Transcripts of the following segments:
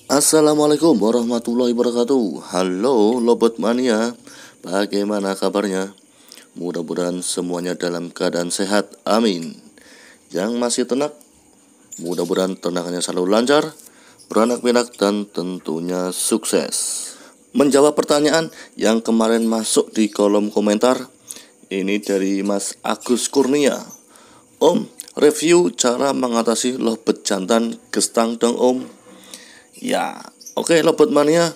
Assalamualaikum warahmatullahi wabarakatuh. Halo Lobot Mania, bagaimana kabarnya? Mudah-mudahan semuanya dalam keadaan sehat, amin. Yang masih ternak, mudah-mudahan ternaknya selalu lancar, beranak pinak, dan tentunya sukses. Menjawab pertanyaan yang kemarin masuk di kolom komentar, ini dari Mas Agus Kurnia. Om, review cara mengatasi lobet jantan gestang dong Om. Ya, oke Lobot Mania,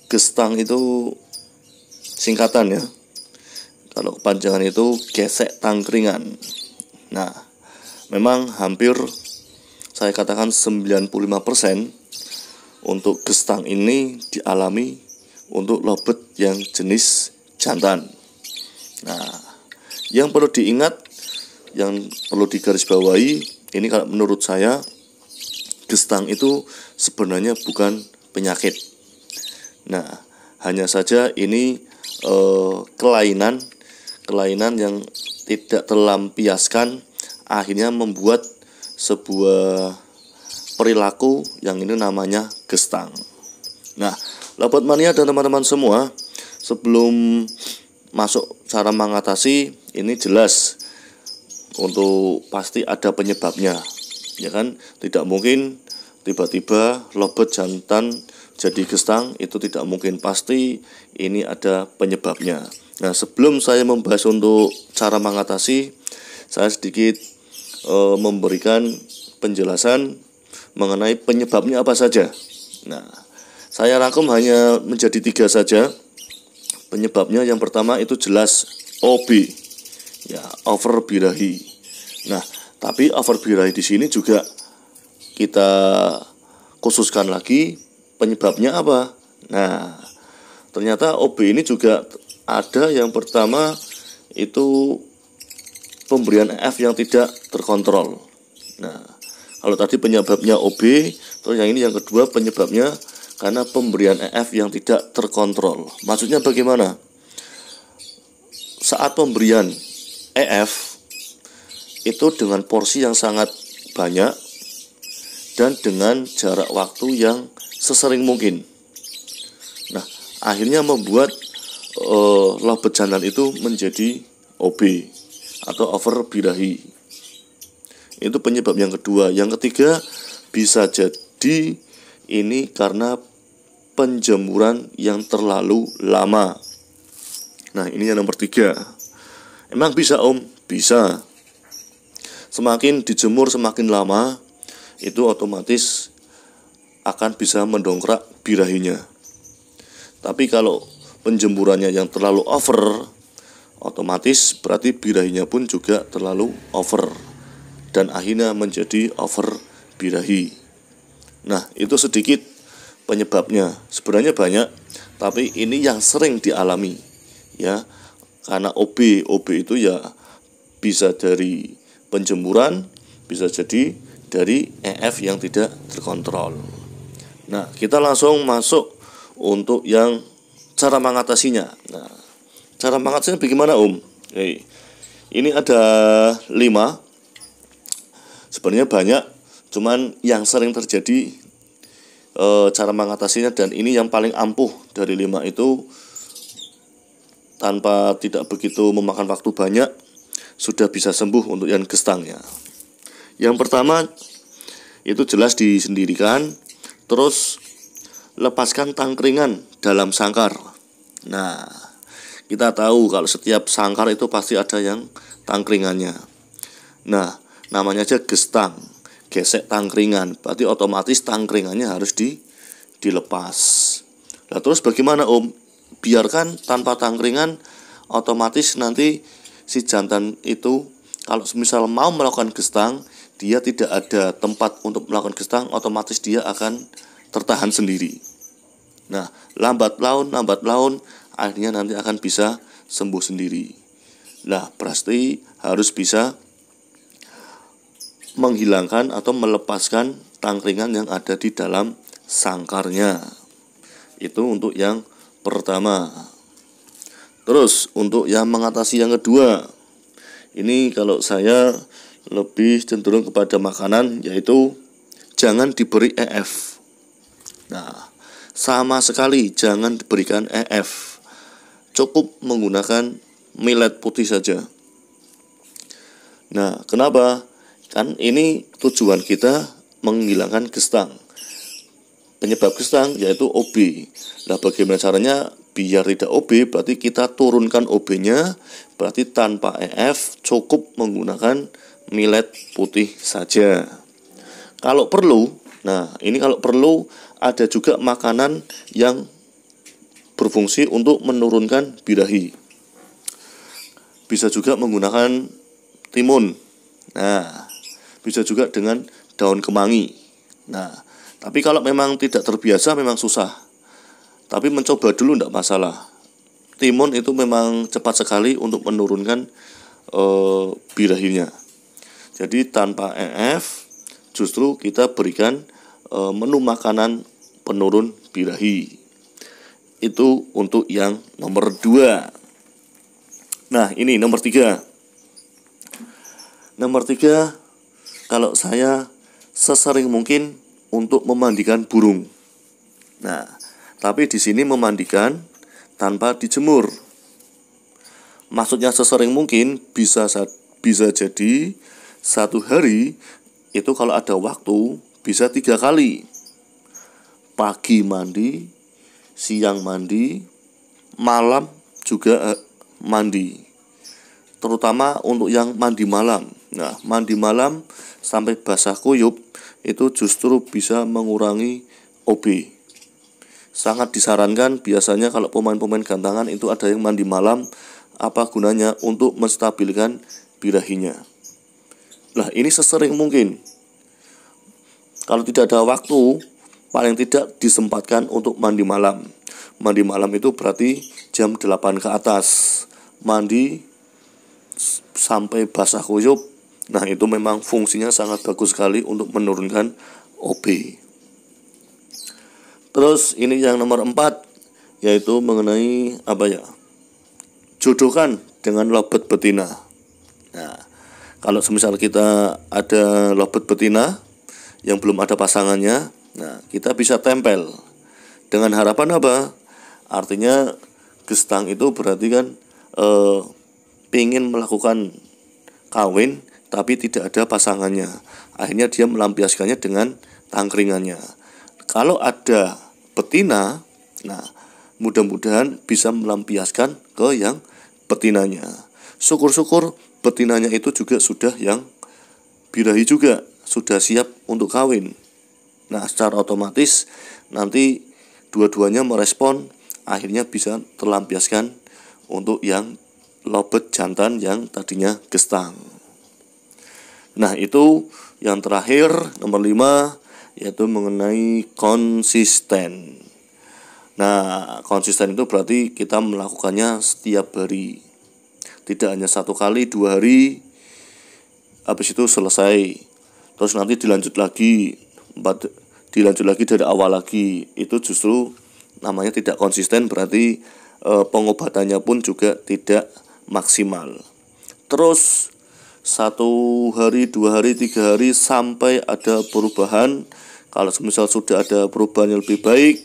gestang itu singkatan ya. Kalau kepanjangan itu gesek tangkringan. Nah, memang hampir saya katakan 95% untuk gestang ini dialami untuk lobet yang jenis jantan. Nah, yang perlu diingat, yang perlu digarisbawahi, ini kalau menurut saya, gestang itu sebenarnya bukan penyakit. Nah, hanya saja ini kelainan yang tidak terlampiaskan, akhirnya membuat sebuah perilaku yang ini namanya gestang. Nah, Lobot Mania dan teman-teman semua, sebelum masuk cara mengatasi, ini jelas untuk pasti ada penyebabnya. Ya kan, tidak mungkin tiba-tiba lobet jantan jadi gestang, itu tidak mungkin, pasti ini ada penyebabnya. Nah, sebelum saya membahas untuk cara mengatasi, saya sedikit memberikan penjelasan mengenai penyebabnya apa saja. Nah, saya rangkum hanya menjadi 3 saja penyebabnya. Yang pertama itu jelas OB, ya, over birahi. Nah, tapi over birahi di sini juga kita khususkan lagi penyebabnya apa. Nah, ternyata OB ini juga ada. Yang pertama itu pemberian EF yang tidak terkontrol. Nah, kalau tadi penyebabnya OB, terus yang ini yang kedua penyebabnya karena pemberian EF yang tidak terkontrol. Maksudnya bagaimana? Saat pemberian EF itu dengan porsi yang sangat banyak dan dengan jarak waktu yang sesering mungkin. Nah, akhirnya membuat lobet jantan itu menjadi OB atau over birahi. Itu penyebab yang kedua. Yang ketiga, bisa jadi ini karena penjemuran yang terlalu lama. Nah, ini yang nomor 3. Emang bisa Om? Bisa. Semakin dijemur semakin lama, itu otomatis akan bisa mendongkrak birahinya. Tapi kalau penjemurannya yang terlalu over, otomatis berarti birahinya pun juga terlalu over, dan akhirnya menjadi over birahi. Nah, itu sedikit penyebabnya. Sebenarnya banyak, tapi ini yang sering dialami, ya. Karena OB itu ya bisa dari penjemuran, bisa jadi dari EF yang tidak terkontrol. Nah, kita langsung masuk untuk yang cara mengatasinya. Nah, cara mengatasinya bagaimana Om? Ini ada 5. Sebenarnya banyak, cuman yang sering terjadi cara mengatasinya, dan ini yang paling ampuh dari 5 itu, tanpa tidak begitu memakan waktu banyak, sudah bisa sembuh untuk yang gestangnya. Yang pertama itu jelas disendirikan, terus lepaskan tangkringan dalam sangkar. Nah, kita tahu kalau setiap sangkar itu pasti ada yang tangkringannya. Nah, namanya aja gestang, gesek tangkringan, berarti otomatis tangkringannya harus dilepas. Nah, terus bagaimana Om? Biarkan tanpa tangkringan, otomatis nanti si jantan itu kalau misal mau melakukan gestang, dia tidak ada tempat untuk melakukan gestang, otomatis dia akan tertahan sendiri. Nah, lambat laun akhirnya nanti akan bisa sembuh sendiri. Nah, pasti harus bisa menghilangkan atau melepaskan tangkringan yang ada di dalam sangkarnya. Itu untuk yang pertama. Terus untuk yang mengatasi yang kedua, ini kalau saya lebih cenderung kepada makanan, yaitu jangan diberi EF. Nah, sama sekali jangan diberikan EF. Cukup menggunakan millet putih saja. Nah, kenapa? Kan ini tujuan kita menghilangkan gestang. Penyebab gestang yaitu OB. Nah, bagaimana caranya biar tidak OB? Berarti kita turunkan OB-nya. Berarti tanpa EF, cukup menggunakan millet putih saja. Kalau perlu, nah ini kalau perlu ada juga makanan yang berfungsi untuk menurunkan birahi. Bisa juga menggunakan timun. Nah, bisa juga dengan daun kemangi. Nah, tapi kalau memang tidak terbiasa memang susah. Tapi mencoba dulu tidak masalah. Timun itu memang cepat sekali untuk menurunkan birahinya. Jadi tanpa EF justru kita berikan menu makanan penurun birahi. Itu untuk yang nomor 2. Nah, ini nomor 3. Nomor 3, kalau saya sesering mungkin untuk memandikan burung. Nah, tapi di sini memandikan tanpa dijemur. Maksudnya sesering mungkin bisa jadi satu hari itu kalau ada waktu bisa 3 kali. Pagi mandi, siang mandi, malam juga mandi. Terutama untuk yang mandi malam. Nah, mandi malam sampai basah kuyup itu justru bisa mengurangi OB. Sangat disarankan biasanya kalau pemain-pemain gantangan itu ada yang mandi malam. Apa gunanya? Untuk menstabilkan birahinya. Nah, ini sesering mungkin. Kalau tidak ada waktu, paling tidak disempatkan untuk mandi malam. Mandi malam itu berarti jam 8 ke atas. Mandi sampai basah kuyup. Nah, itu memang fungsinya sangat bagus sekali untuk menurunkan OB. Terus ini yang nomor 4, yaitu mengenai jodohkan dengan lobet betina. Nah, kalau semisal kita ada lobet betina yang belum ada pasangannya, nah kita bisa tempel. Dengan harapan apa? Artinya gestang itu berarti kan ingin melakukan kawin tapi tidak ada pasangannya. Akhirnya dia melampiaskannya dengan tangkringannya. Kalau ada betina, nah mudah-mudahan bisa melampiaskan ke yang betinanya. Syukur-syukur betinanya itu juga sudah yang birahi juga, sudah siap untuk kawin. Nah, secara otomatis nanti dua-duanya merespon, akhirnya bisa terlampiaskan untuk yang lobet jantan yang tadinya gestang. Nah, itu yang terakhir nomor 5, yaitu mengenai konsisten. Nah, konsisten itu berarti kita melakukannya setiap hari. Tidak hanya 1 kali, 2 hari, habis itu selesai. Terus nanti dilanjut lagi dari awal lagi. Itu justru namanya tidak konsisten, berarti pengobatannya pun juga tidak maksimal. Terus 1 hari, 2 hari, 3 hari sampai ada perubahan. Kalau misal sudah ada perubahan yang lebih baik,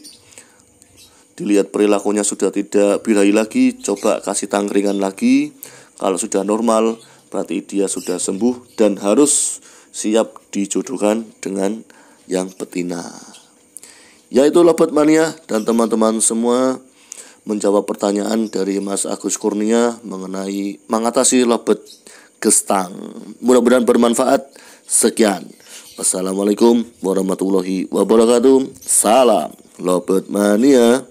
dilihat perilakunya sudah tidak birahi lagi, coba kasih tangkringan lagi. Kalau sudah normal, berarti dia sudah sembuh dan harus siap dijodohkan dengan yang betina. Yaitu Lobet Mania dan teman-teman semua menjawab pertanyaan dari Mas Agus Kurnia mengenai mengatasi lobet gestang. Mudah-mudahan bermanfaat. Sekian. Wassalamualaikum warahmatullahi wabarakatuh. Salam Lobet Mania.